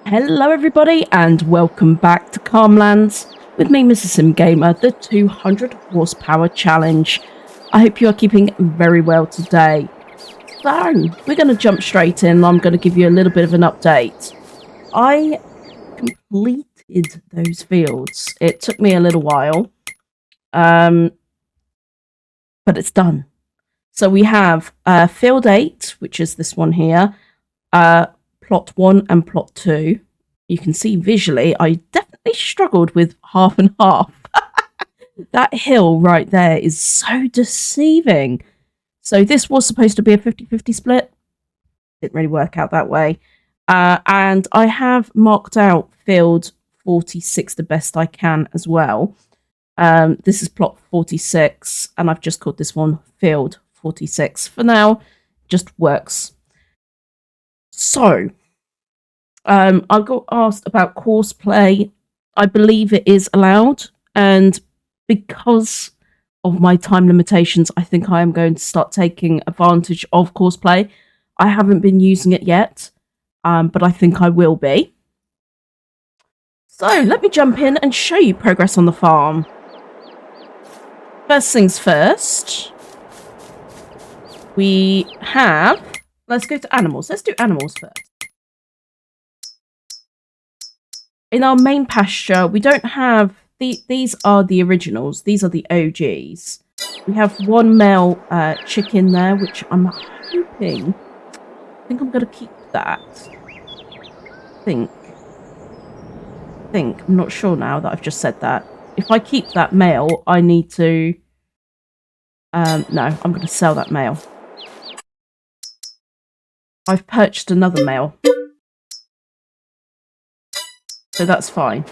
Hello everybody and welcome back to Calmlands with me, Mrs. Sim Gamer, the 200 horsepower challenge. I hope you are keeping very well today. So, we're going to jump straight in. I'm going to give you a little bit of an update. I completed those fields. It took me a little while, but it's done. So we have field 8, which is this one here, plot 1 and plot 2. You can see visually, I definitely struggled with half and half. That hill right there is so deceiving. So this was supposed to be a 50-50 split. Didn't really work out that way. And I have marked out field 46 the best I can as well. This is plot 46, and I've just called this one field 46. For now, just works. So, I got asked about course play. I believe it is allowed, and because of my time limitations, I think I am going to start taking advantage of course play. I haven't been using it yet, but I think I will be. So let me jump in and show you progress on the farm. First things first, we have, let's go to animals. Let's do animals first. In our main pasture, we don't have, these are the originals. These are the OGs. We have one male chicken there, which I'm hoping, I think I'm going to keep that. I'm not sure now that I've just said that. If I keep that male, I need to, no, I'm going to sell that male. I've purchased another male. So that's fine.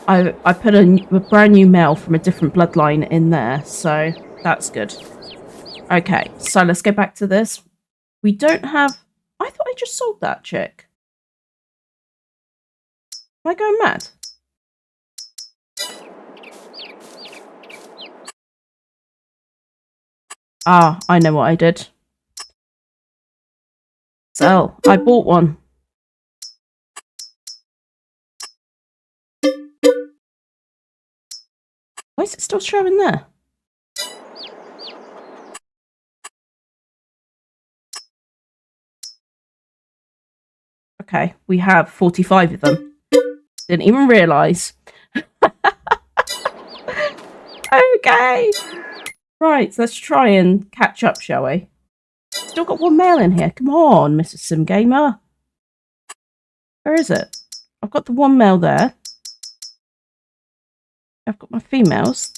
I put a brand new male from a different bloodline in there, so that's good. Okay, so let's go back to this. We don't have... I thought I just sold that chick. Am I going mad? Ah, I know what I did. Sell. I bought one. Why is it still showing there? Okay, we have 45 of them. Didn't even realise. Okay. Right, let's try and catch up, shall we? Still got one male in here. Come on, Mrs. Sim Gamer. Where is it? I've got the one male there. I've got my females.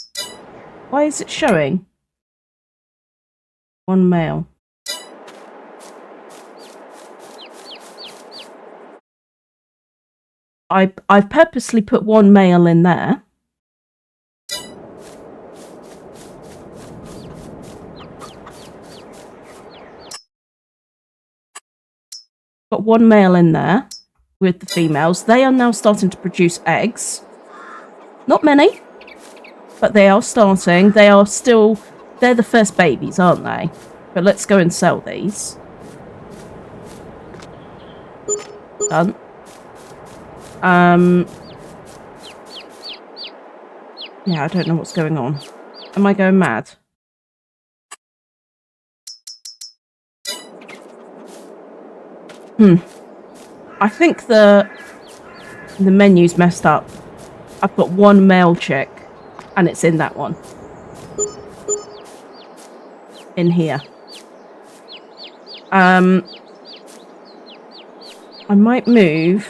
Why is it showing? One male. I've purposely put one male in there. Got one male in there with the females. They are now starting to produce eggs. Not many, but they are starting. They are still... They're the first babies, aren't they? But let's go and sell these. Done. Yeah, I don't know what's going on. Am I going mad? I think the menu's messed up. I've got one male chick, and it's in that one. In here. I might move.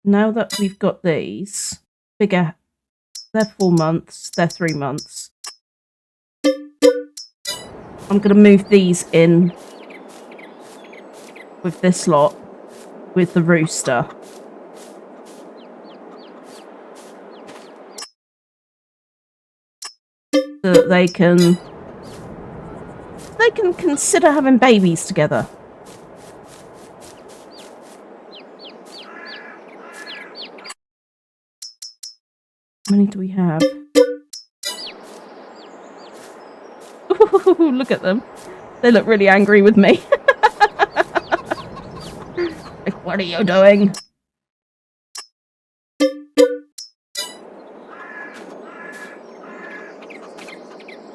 Now that we've got these bigger. They're 4 months. They're 3 months. I'm going to move these in with this lot, with the rooster. So that they can consider having babies together. How many do we have? Ooh, look at them. They look really angry with me. What are you doing?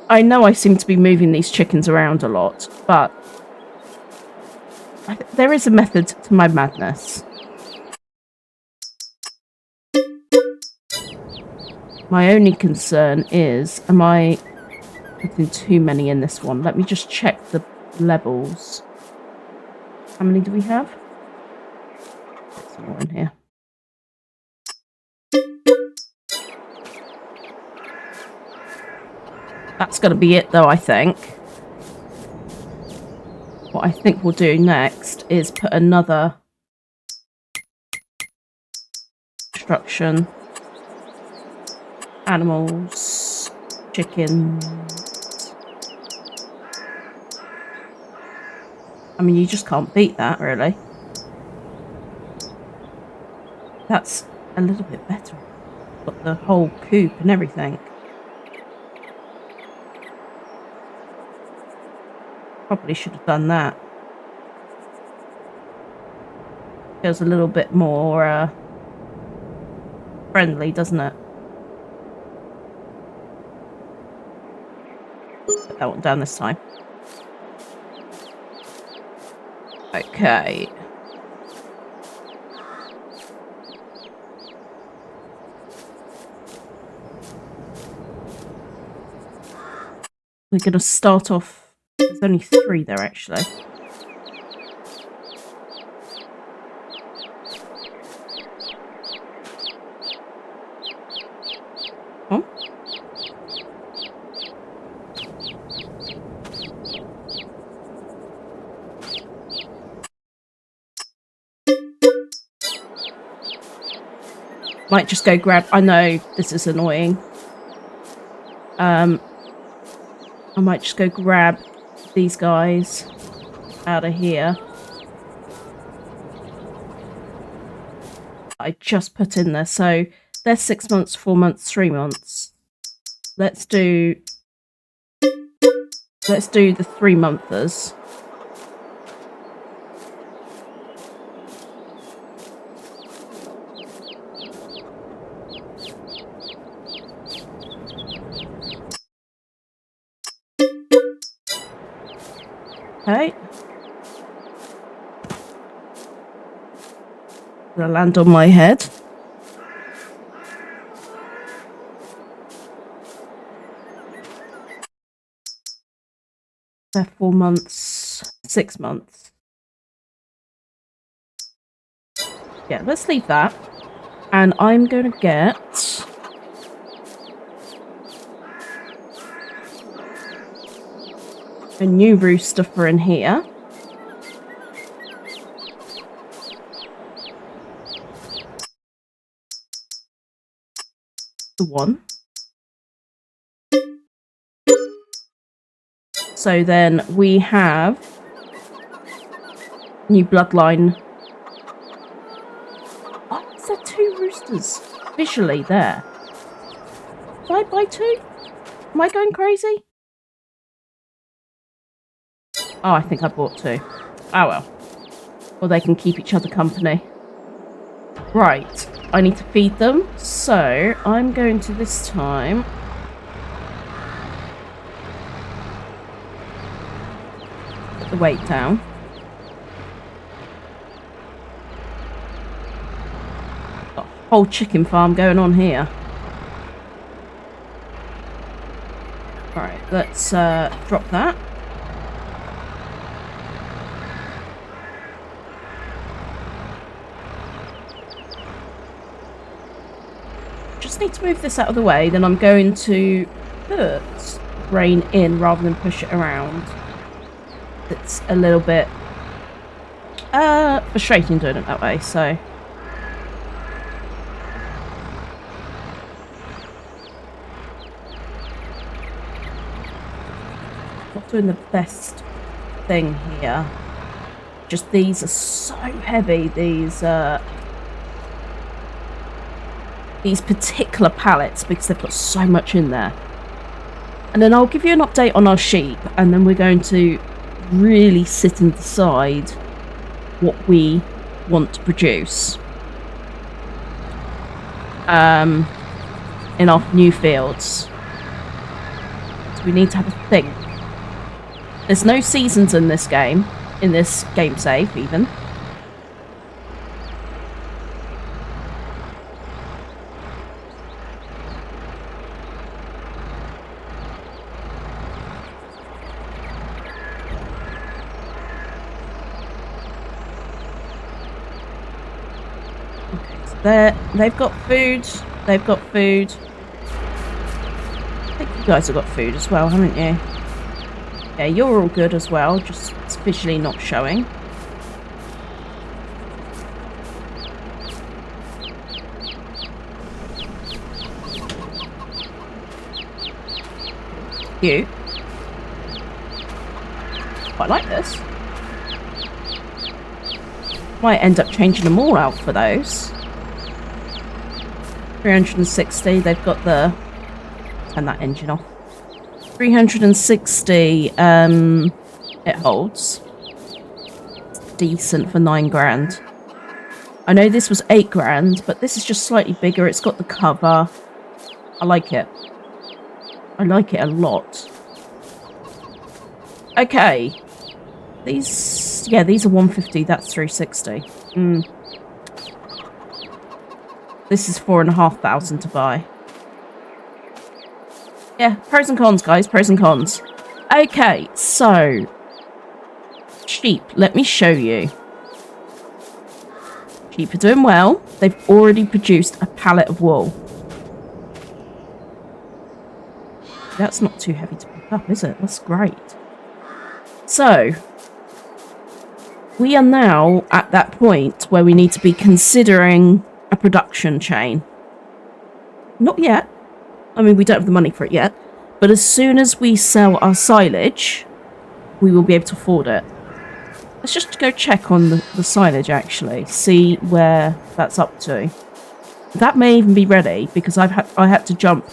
I know I seem to be moving these chickens around a lot, but there is a method to my madness. My only concern is, am I putting too many in this one? Let me just check the levels. How many do we have? There's more in here. That's going to be it, though, I think. What I think we'll do next is put another construction. Animals, chickens. I mean, you just can't beat that, really. That's a little bit better. Got the whole coop and everything. Probably should have done that. Feels a little bit more friendly, doesn't it? Put that one down this time. Okay. We're going to start off. There's only 3 there, actually. Oh. Might just go grab. I know this is annoying. I might just go grab these guys out of here. I just put in there. So they're 6 months, 4 months, 3 months. Let's do the 3 monthers. Okay. Gonna land on my head. They're 4 months, 6 months. Yeah, let's leave that. And I'm going to get a new rooster for in here. The one. So then we have new bloodline. Why is there 2 roosters visually there? Did I buy 2? Am I going crazy? Oh, I think I bought 2. Oh well. Or they can keep each other company. Right. I need to feed them. So I'm going to this time put the weight down. Got a whole chicken farm going on here. Alright, let's drop that. Just need to move this out of the way, then I'm going to put grain in rather than push it around. It's a little bit frustrating doing it that way, so not doing the best thing here. Just these are so heavy, these particular pallets, because they've got so much in there. And then I'll give you an update on our sheep, and then we're going to really sit and decide what we want to produce in our new fields. So we need to have a think. There's no seasons in this game save even. They've got food. They've got food. I think you guys have got food as well, haven't you? Yeah, you're all good as well, just it's visually not showing. Cute. Quite like this. Might end up changing them all out for those. 360, they've got the... Turn that engine off. 360, it holds. It's decent for 9 grand. I know this was 8 grand, but this is just slightly bigger. It's got the cover. I like it. I like it a lot. Okay. These are 150. That's 360. This is 4,500 to buy. Yeah, pros and cons, guys. Pros and cons. Okay, so sheep. Let me show you. Sheep are doing well. They've already produced a pallet of wool. That's not too heavy to pick up, is it? That's great. So, we are now at that point where we need to be considering a production chain. Not yet. I mean, we don't have the money for it yet. But as soon as we sell our silage, we will be able to afford it. Let's just go check on the silage, actually. See where that's up to. That may even be ready, because I had to jump.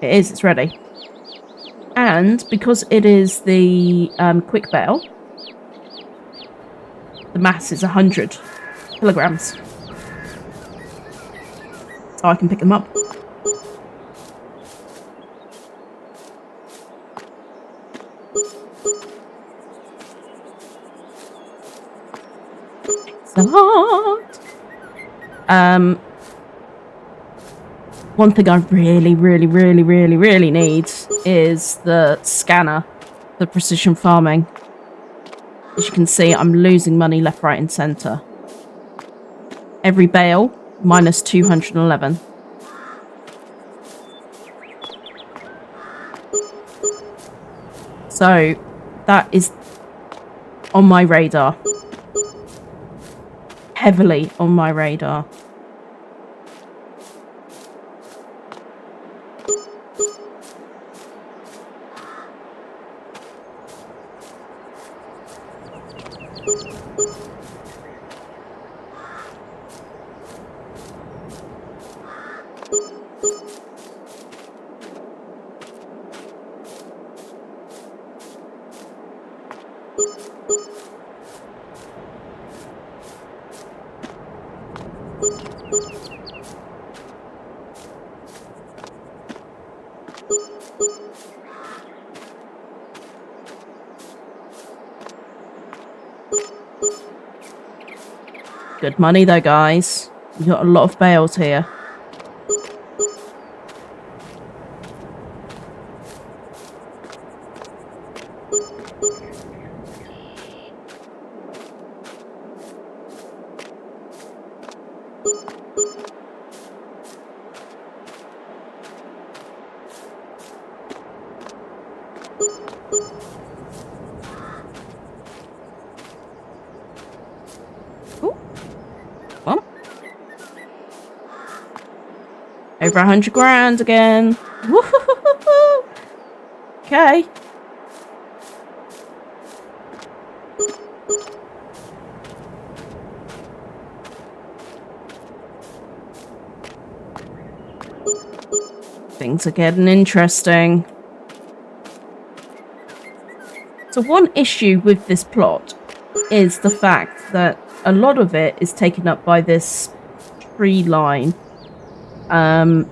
It is, it's ready. And because it is the quick bale, the mass is 100 kilograms. So I can pick them up. One thing I really need is the scanner for precision farming. As you can see, I'm losing money left, right and centre. Every bale, minus 211. So, that is on my radar. Heavily on my radar. Good money though, guys. We've got a lot of bales here. Over 100 grand again. Woohoo! Okay. Things are getting interesting. So one issue with this plot is the fact that a lot of it is taken up by this tree line. And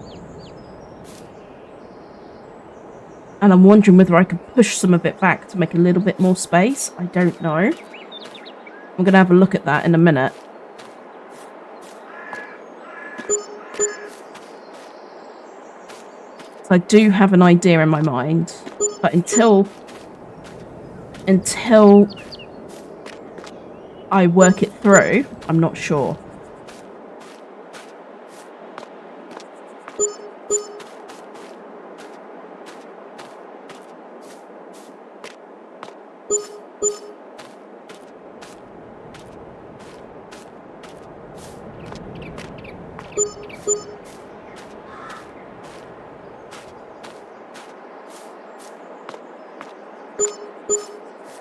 I'm wondering whether I can push some of it back to make a little bit more space. I don't know. I'm going to have a look at that in a minute. So I do have an idea in my mind, but until I work it through, I'm not sure.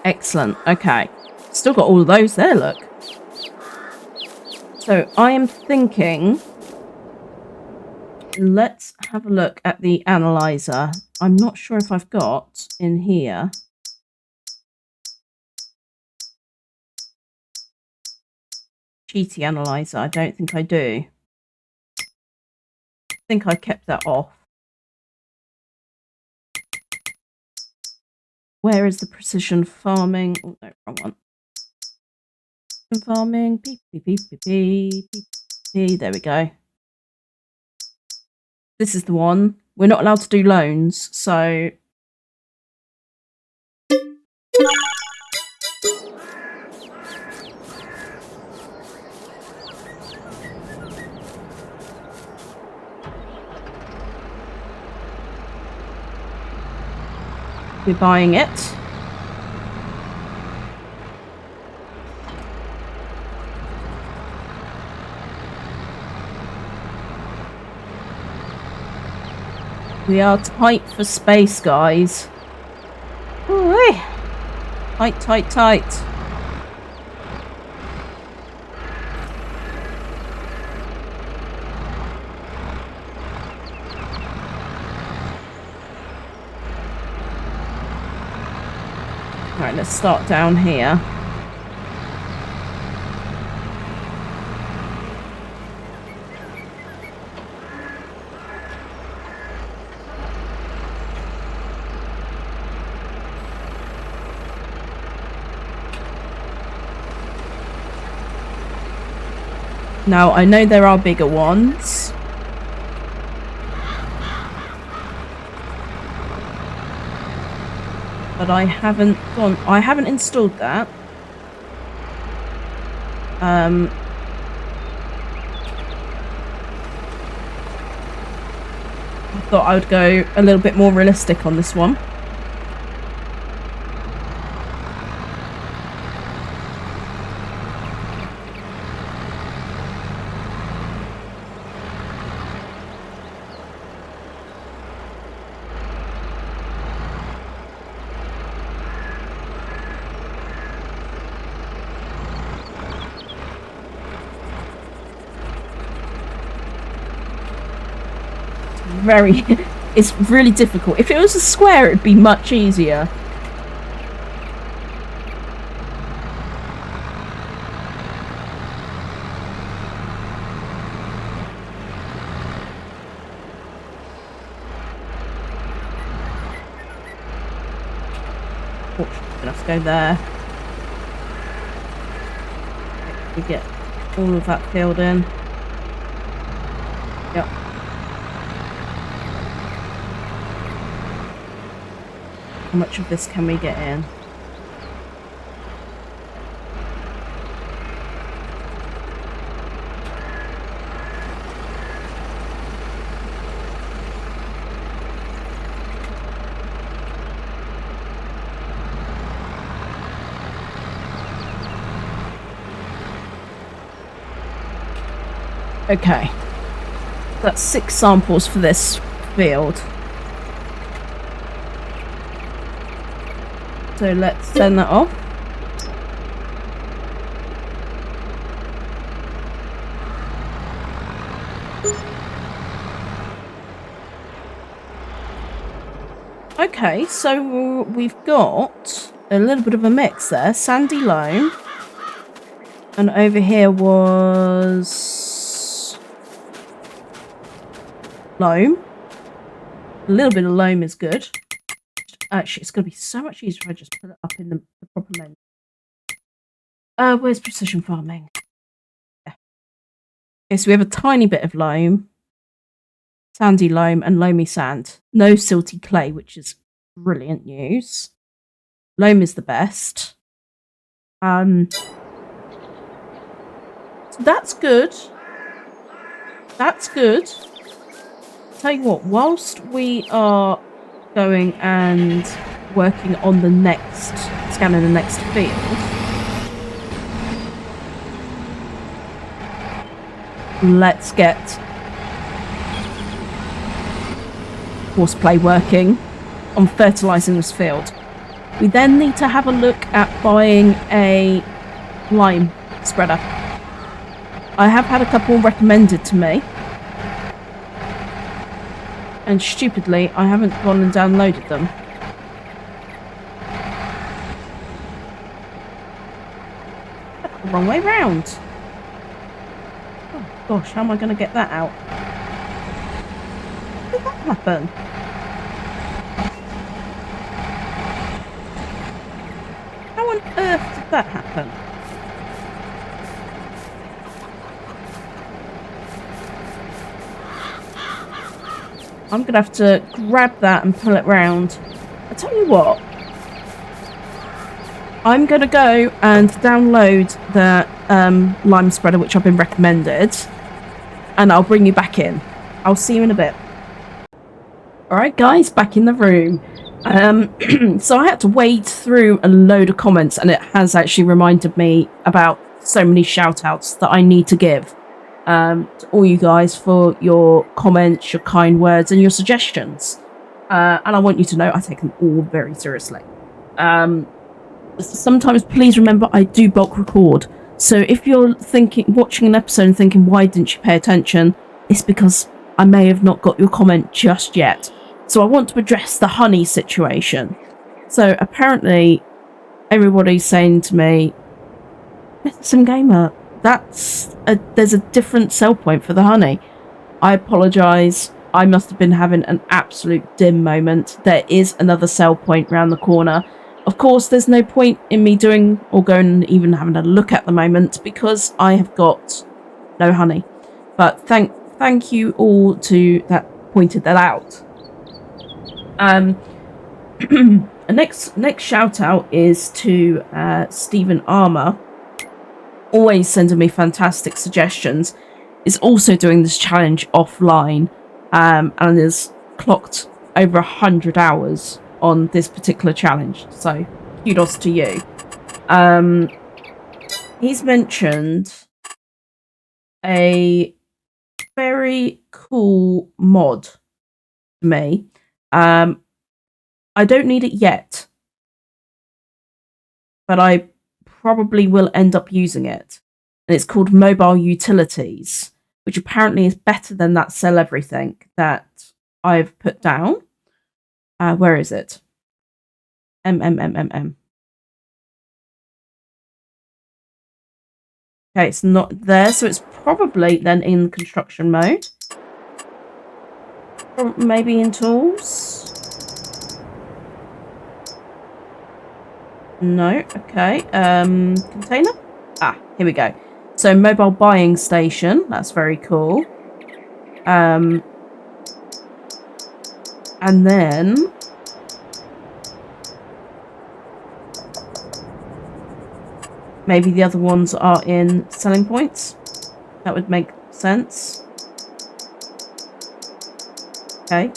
Excellent. Okay. Still got all of those there, look. So I am thinking, let's have a look at the analyzer. I'm not sure if I've got in here. Cheaty analyzer. I don't think I do. I think I kept that off. Where is the precision farming? Oh, no, wrong one. Farming. Beep, beep, beep, beep, beep, beep, beep. There we go. This is the one. We're not allowed to do loans, so... we're buying it. We are tight for space, guys. Ooh-wee. Tight, tight, tight. Right, let's start down here. Now, I know there are bigger ones. But I haven't installed that. I thought I would go a little bit more realistic on this one. It's really difficult. If it was a square, it'd be much easier. Fortunately, let's go there. We get all of that filled in. Yep. How much of this can we get in? Okay. That's 6 samples for this field. So let's send that off. Okay, so we've got a little bit of a mix there. Sandy loam, And over here was loam. A little bit of loam is good. Actually, it's going to be so much easier if I just put it up in the proper menu. Where's precision farming? Yeah. Okay, so we have a tiny bit of loam, sandy loam, and loamy sand. No silty clay, which is brilliant news. Loam is the best. So that's good. That's good. Tell you what, whilst we are going and working on the next, scanning the next field, let's get horseplay working on fertilising this field. We then need to have a look at buying a lime spreader. I have had a couple recommended to me, and stupidly I haven't gone and downloaded them. That's the wrong way round. Oh gosh, how am I going to get that out? How did that happen? How on earth did that happen? I'm going to have to grab that and pull it round. I tell you what, I'm going to go and download the lime spreader which I've been recommended, and I'll bring you back in. I'll see you in a bit. Alright guys, back in the room. So I had to wade through a load of comments, and it has actually reminded me about so many shout outs that I need to give to all you guys for your comments, your kind words and your suggestions, and I want you to know I take them all very seriously. Sometimes please remember I do bulk record, so if you're watching an episode and thinking why didn't you pay attention, it's because I may have not got your comment just yet. So I want to address the honey situation. So apparently everybody's saying to me, Mr. Gamer, there's a different sell point for the honey. I apologise. I must have been having an absolute dim moment. There is another sell point round the corner. Of course, there's no point in me doing or going and even having a look at the moment because I have got no honey. But thank you all to that pointed that out. Next shout out is to Stephen Armour, always sending me fantastic suggestions. Is also doing this challenge offline, and is clocked over 100 hours on this particular challenge, so kudos to you. He's mentioned a very cool mod to me. I don't need it yet, but I probably will end up using it. And it's called Mobile Utilities, which apparently is better than that Sell Everything that I've put down. Where is it? Okay, it's not there, so it's probably then in construction mode. Maybe in tools. No, okay. Container? Ah, here we go. So mobile buying station, that's very cool. And then maybe the other ones are in selling points. That would make sense. Okay.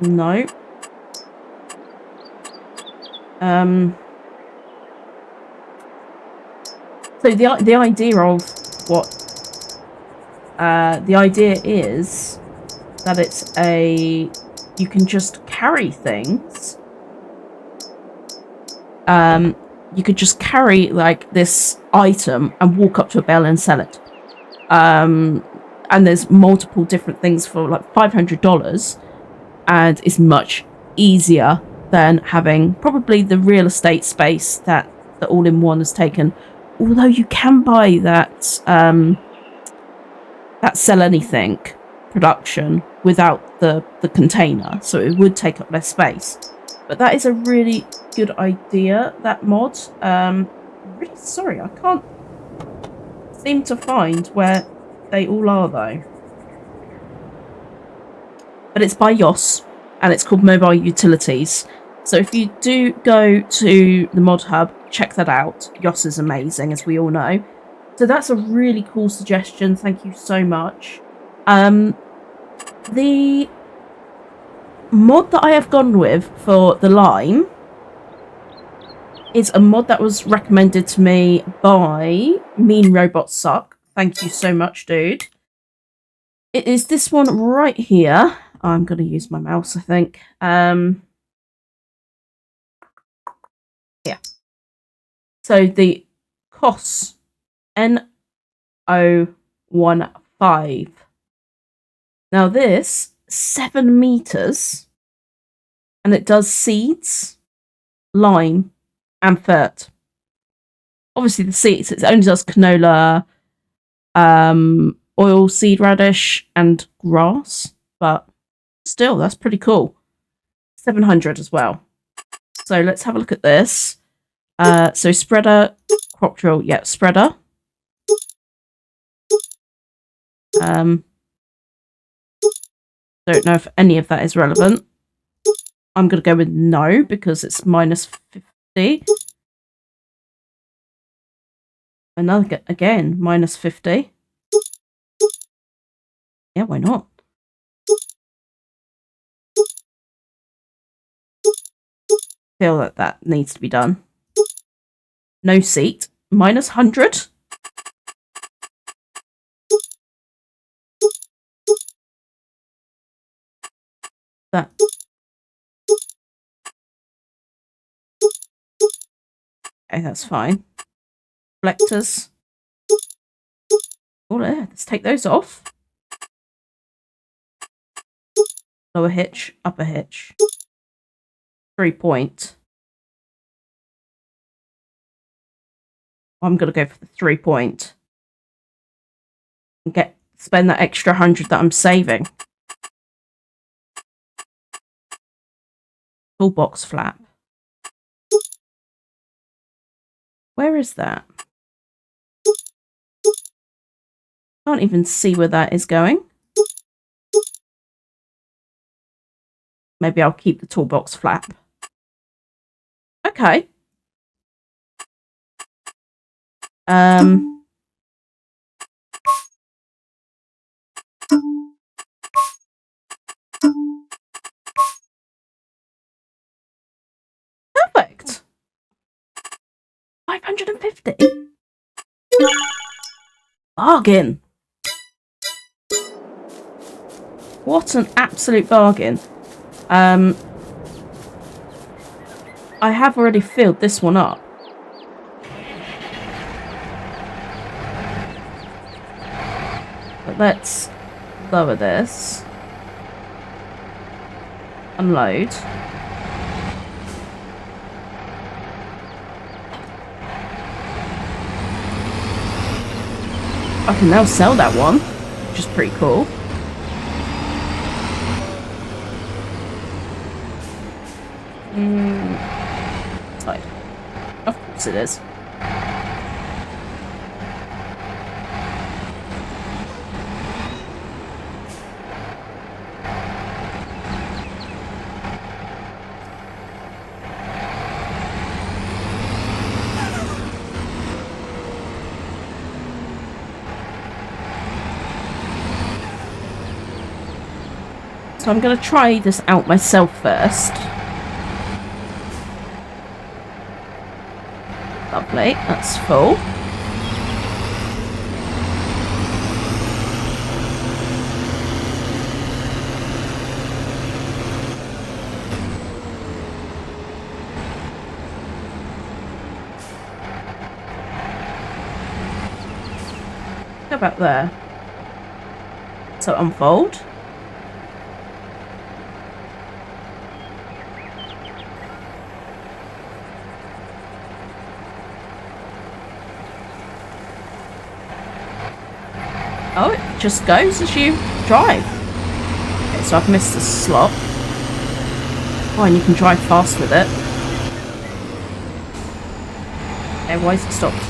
No. So the idea of what the idea is that it's you can just carry things. You could just carry like this item and walk up to a bale and sell it. And there's multiple different things for like $500, and it's much easier than having probably the real estate space that the all-in-one has taken although you can buy that that sell anything production without the container, so it would take up less space. But that is a really good idea, that mod. Really sorry, I can't seem to find where they all are though. But it's by YOS and it's called Mobile Utilities. So if you do go to the mod hub, check that out. YOS is amazing, as we all know. So that's a really cool suggestion. Thank you so much. The mod that I have gone with for the lime is a mod that was recommended to me by Mean Robots Suck. Thank you so much, dude. It is this one right here. I'm going to use my mouse, I think. Yeah. So the COS N015. Now this, 7 meters, and it does seeds, lime, and fert. Obviously the seeds, it only does canola, oil seed radish, and grass, but still, that's pretty cool. 700 as well. So let's have a look at this. So spreader, crop drill, yeah, spreader. Don't know if any of that is relevant. I'm going to go with no because it's minus 50. Another, again, minus 50. Yeah, why not? Feel that that needs to be done. No seat, minus 100. That. Okay, that's fine. Reflectors. Oh, yeah, let's take those off. Lower hitch, upper hitch. 3-point. I'm going to go for the 3-point. And spend that extra 100 that I'm saving. Toolbox flap. Where is that? Can't even see where that is going. Maybe I'll keep the toolbox flap. Okay. Perfect. 550. Bargain. What an absolute bargain. I have already filled this one up. But let's lower this. Unload. I can now sell that one, which is pretty cool. Side. Of course it is. So I'm going to try this out myself first. Lovely, that's full. Go back there. So unfold. Oh, it just goes as you drive. Okay, so I've missed a slot. Oh, and you can drive fast with it. Okay, why is it stopped?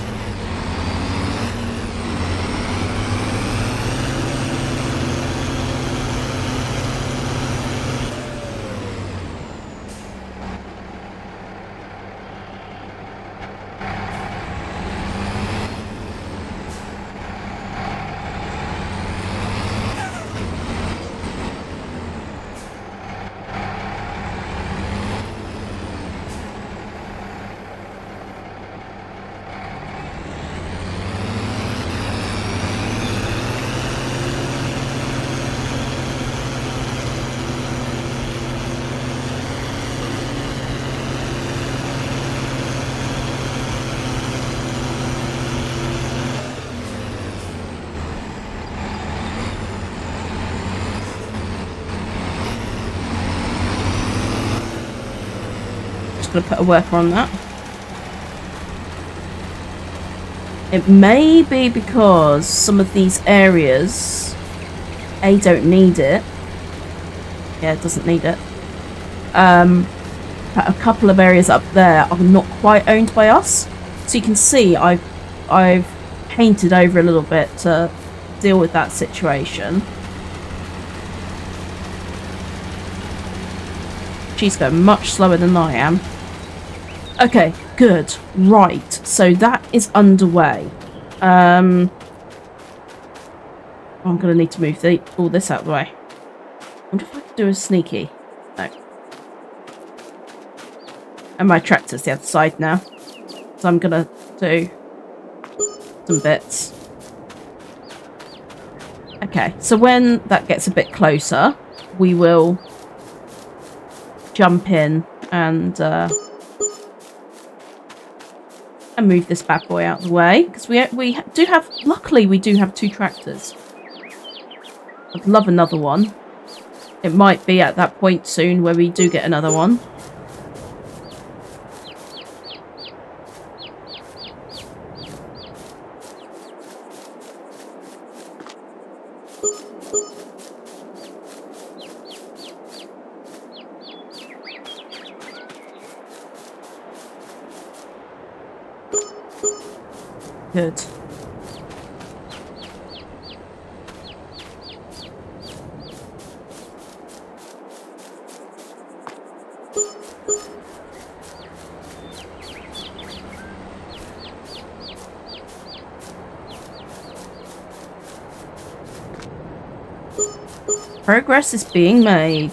Just gonna put a worker on that. It may be because some of these areas, A, don't need it. Yeah, it doesn't need it. But a couple of areas up there are not quite owned by us. So you can see I've painted over a little bit to deal with that situation. She's going much slower than I am. Okay, good. Right, so that is underway. I'm going to need to move all this out of the way. I wonder if I could do a sneaky. No. And my tractor's the other side now. So I'm going to do some bits. Okay, so when that gets a bit closer, we will jump in and move this bad boy out of the way, because we do have, luckily we do have 2 tractors. I'd love another one. It might be at that point soon where we do get another one. Good. Progress is being made.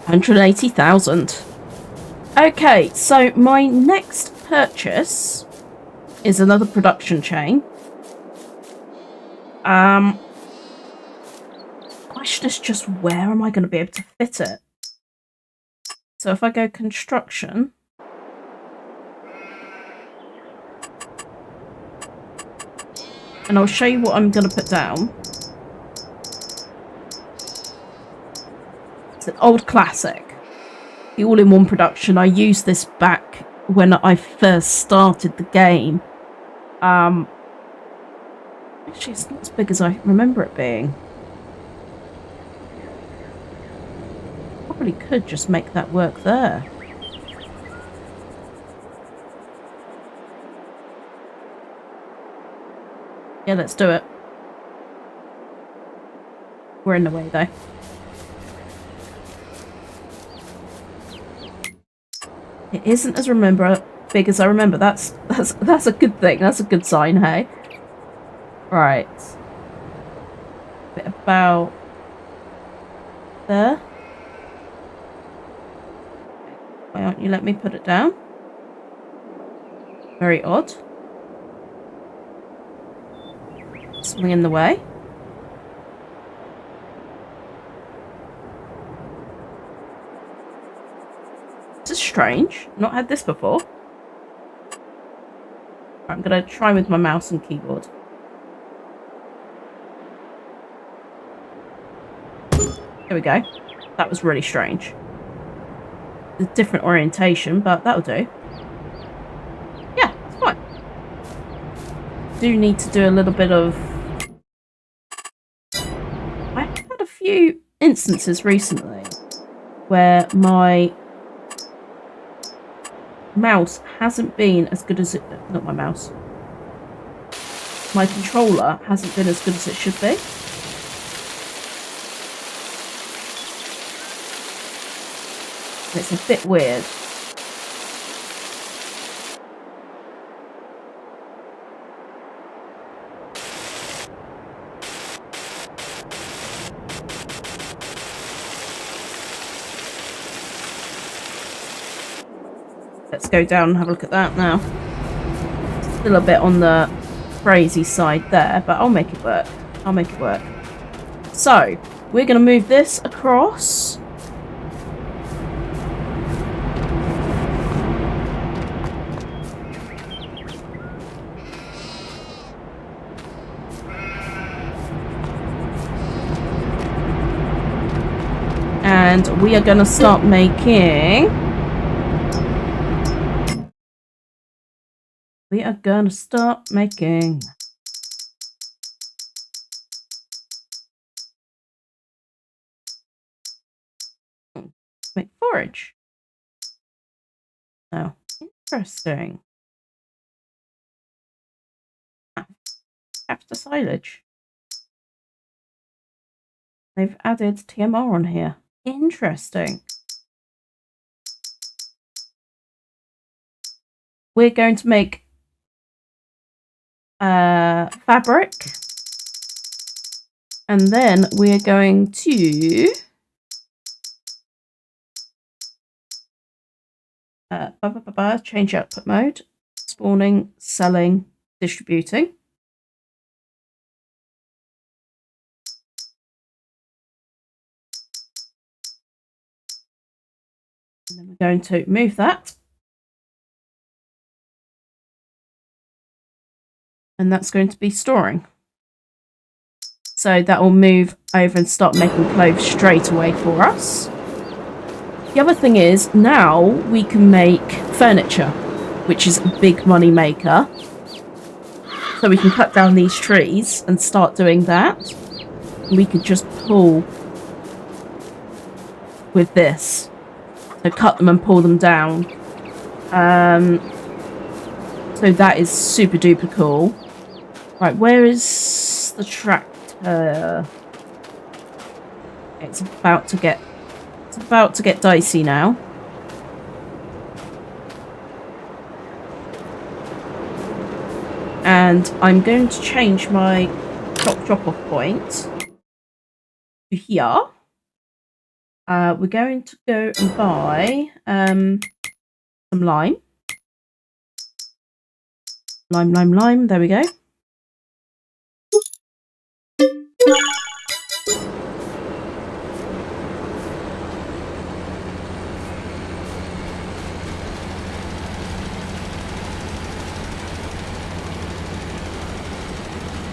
$180,000. Okay, so my next purchase is another production chain. Question is just where am I going to be able to fit it? So if I go construction, and I'll show you what I'm going to put down. It's an old classic. The all-in-one production. I used this back when I first started the game. Actually, it's not as big as I remember it being. Probably could just make that work there. Yeah, let's do it. We're in the way, though. It isn't as big as I remember. That's a good thing. That's a good sign, hey? Right. Bit about there. Why aren't you letting me put it down? Very odd. Something in the way. This is strange. Not had this before. I'm going to try with my mouse and keyboard. There we go. That was really strange. A different orientation, but that'll do. Yeah, it's fine. Do need to do a little bit of... I've had a few instances recently where my mouse hasn't been as good as it... Not my mouse. My controller hasn't been as good as it should be. It's a bit weird. Let's go down and have a look at that now. Still a bit on the crazy side there, but I'll make it work. I'll make it work. So, we're going to move this across. And we are going to start making... We are going to start making... Make forage. Oh, interesting. After silage. They've added TMR on here. Interesting. We're going to make fabric, and then we're going to change output mode, spawning, selling, distributing. And then we're going to move that. And that's going to be storing. So that will move over and start making clothes straight away for us. The other thing is, now we can make furniture, which is a big money maker. So we can cut down these trees and start doing that. And we could just pull with this. So cut them and pull them down. So that is super duper cool. Right, where is the tractor? It's about to get dicey now. And I'm going to change my drop-off point to here. We're going to go and buy some lime. Lime. There we go.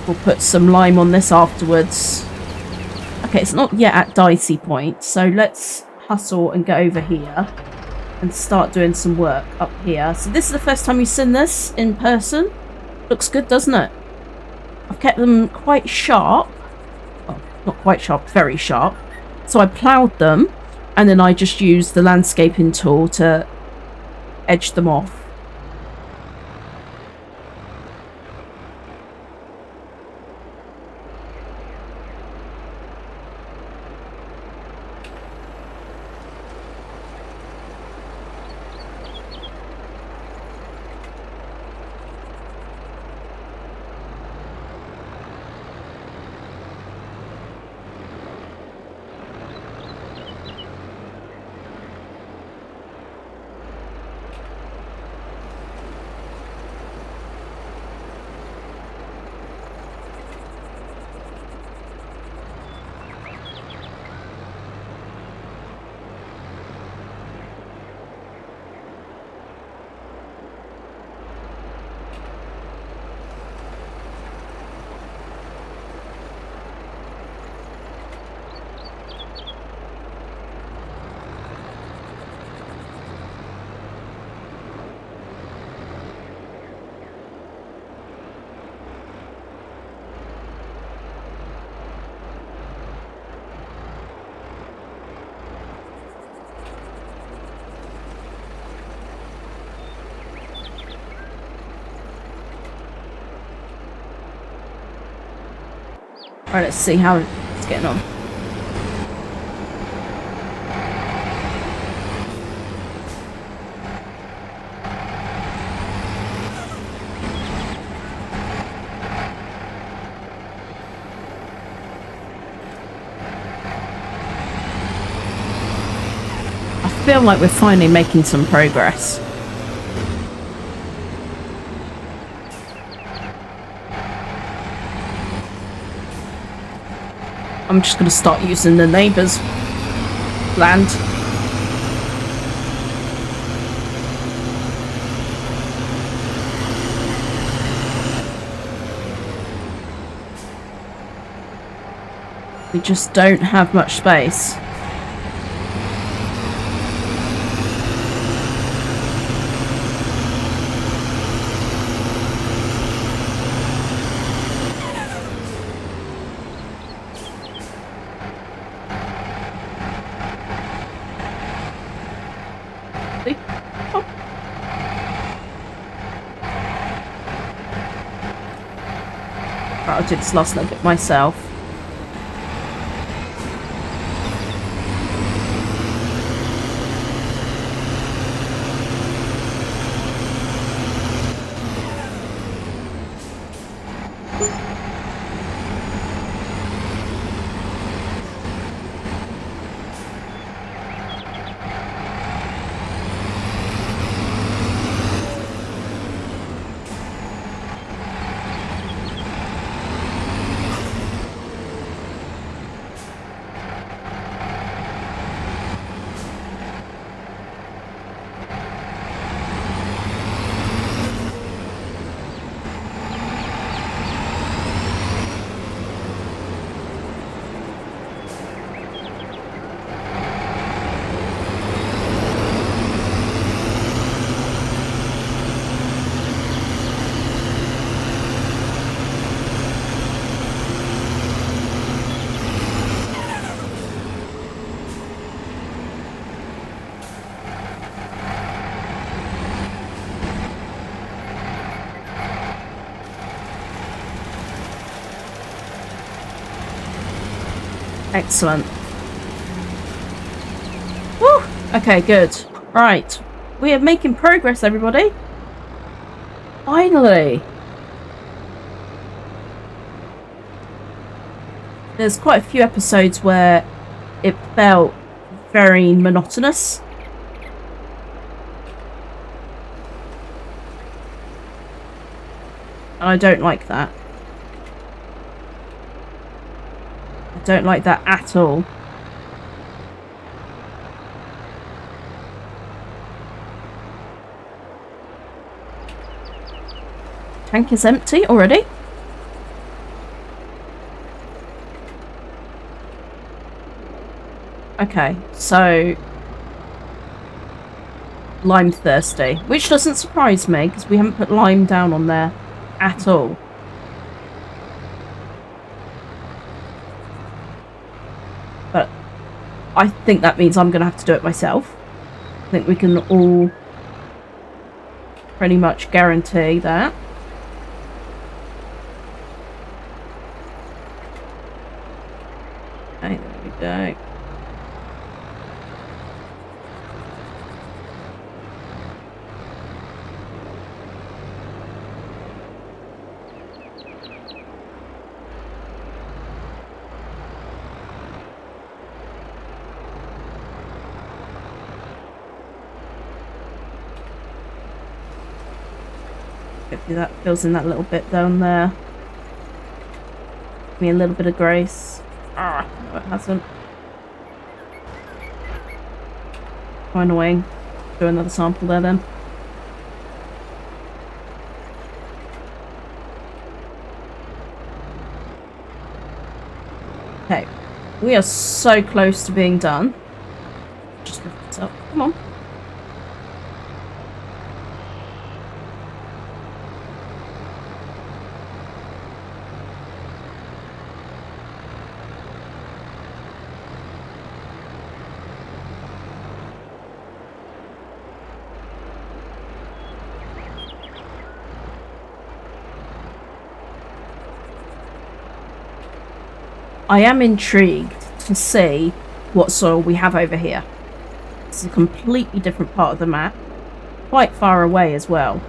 We'll put some lime on this afterwards. Okay, it's not yet at dicey point, so let's hustle and get over here and start doing some work up here. So this is the first time we've seen this in person. Looks good, doesn't it? I've kept them quite sharp. Well, not quite sharp, very sharp. So I ploughed them, and then I just used the landscaping tool to edge them off. Right, let's see how it's getting on. I feel like we're finally making some progress. I'm just going to start using the neighbour's land. We just don't have much space. Right, I'll do this last little bit myself. Excellent. Woo! Okay, good. Right. We are making progress, everybody. Finally. There's quite a few episodes where it felt very monotonous. And I don't like that. I don't like that at all. Tank is empty already. Okay, so lime thirsty, which doesn't surprise me because we haven't put lime down on there at all. But I think that means I'm going to have to do it myself. I think we can all pretty much guarantee that. Okay, there we go. Hopefully that fills in that little bit down there. Give me a little bit of grace. Ah, no it hasn't. Quite annoying. Do another sample there then. Okay, we are so close to being done. Just lift this up. Come on. I am intrigued to see what soil we have over here. It's a completely different part of the map, quite far away as well.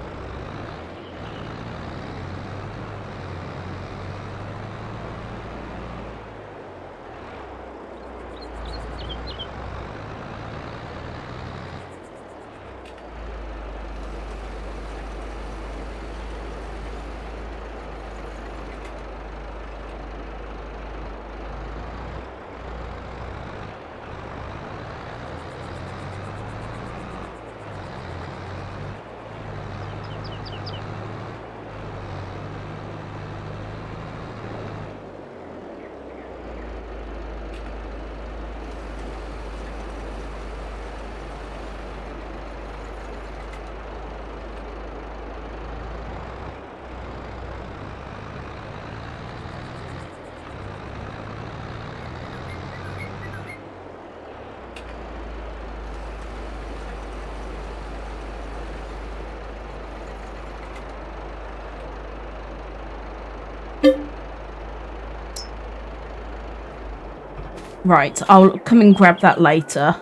Right, I'll come and grab that later.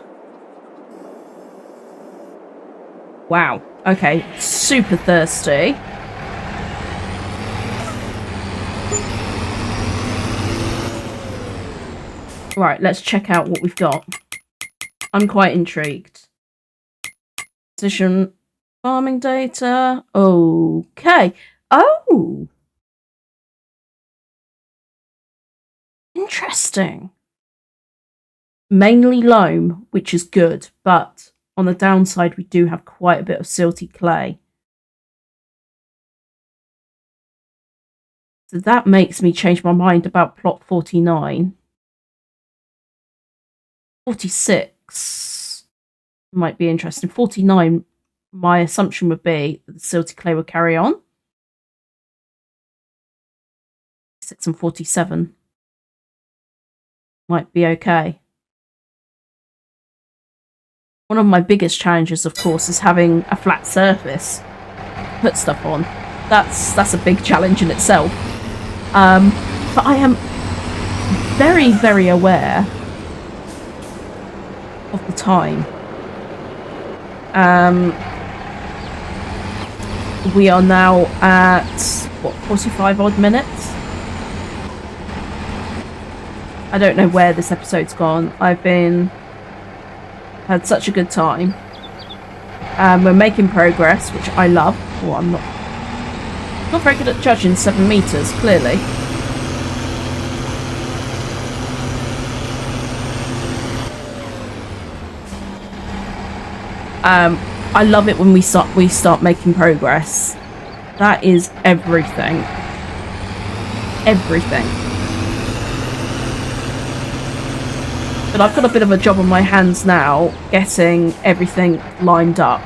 Wow, okay, super thirsty. Right, let's check out what we've got. I'm quite intrigued. Precision farming data. Okay. Oh! Interesting. Mainly loam, which is good, but on the downside we do have quite a bit of silty clay. So that makes me change my mind about plot 49. 46 might be interesting. 49, my assumption would be that the silty clay will carry on. 6 and 47 might be okay. One of my biggest challenges, of course, is having a flat surface to put stuff on. That's a big challenge in itself. But I am very, very aware of the time. We are now at, what, 45 odd minutes? I don't know where this episode's gone. I've had such a good time. We're making progress, which I love. Oh, I'm not very good at judging 7 meters, clearly. I love it when we start making progress. That is everything. Everything. But I've got a bit of a job on my hands now, getting everything lined up,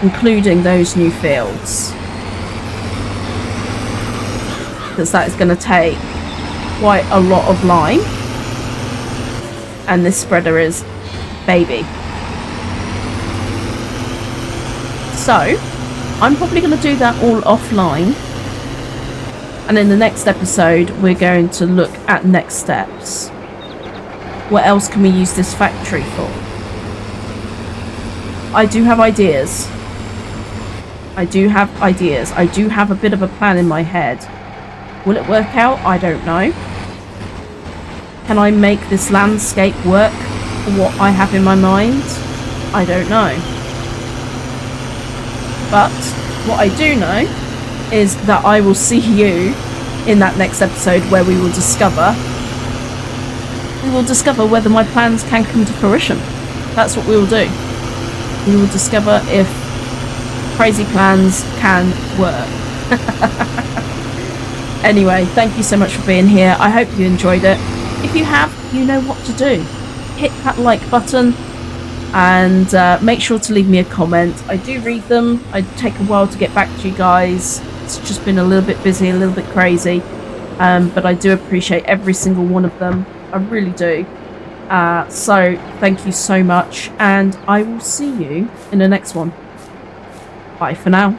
including those new fields. Because that is going to take quite a lot of lime. And this spreader is baby. So, I'm probably going to do that all offline. And in the next episode, we're going to look at next steps. What else can we use this factory for? I do have ideas. I do have a bit of a plan in my head. Will it work out? I don't know. Can I make this landscape work for what I have in my mind? I don't know. But what I do know is that I will see you in that next episode where we will discover whether my plans can come to fruition. That's what we will do. We will discover if crazy plans can work. Anyway, thank you so much for being here. I hope you enjoyed it. If you have, you know what to do. Hit that like button and make sure to leave me a comment. I do read them. I take a while to get back to you guys. It's just been a little bit busy, a little bit crazy. But I do appreciate every single one of them. I really do. So thank you so much, and I will see you in the next one. Bye for now.